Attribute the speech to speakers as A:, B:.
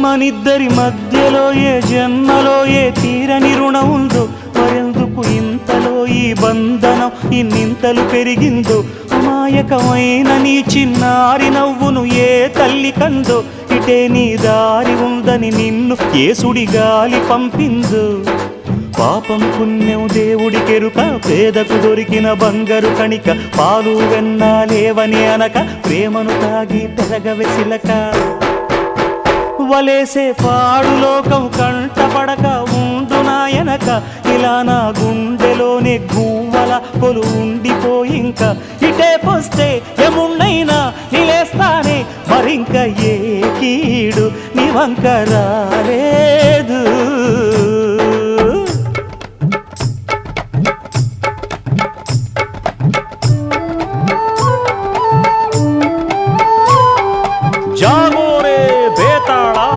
A: మనిద్దరి మధ్యలో ఏ జన్మలో ఏ తీరని రుణం ఉందో, మరెందుకు ఇంతలో ఈ బంధనం ఇన్నింతలు పెరిగిందో. అమాయకమైన నీ చిన్నారి నవ్వును ఏ తల్లి కందో, ఇటే నీ దారి ఉందని నిన్ను ఏ సుడి గాలి పంపిందో. పాపం పుణ్యం దేవుడికెరుక, పేదకు దొరికిన బంగారు కణిక, పాలు వెన్నాలేవని అనక ప్రేమను తాగి పెరగవెసిలక. వలేసే పాడు లోకం కంటపడక ఉండు నాయనక, ఇలా నా గుండెలోనే గువ్వల కొలు ఉండిపోయింక. ఇటే పోస్తే ఎమున్నైనా నిలేస్తానే, మరింక ఏ కీడు నీ వంక రాలేదు.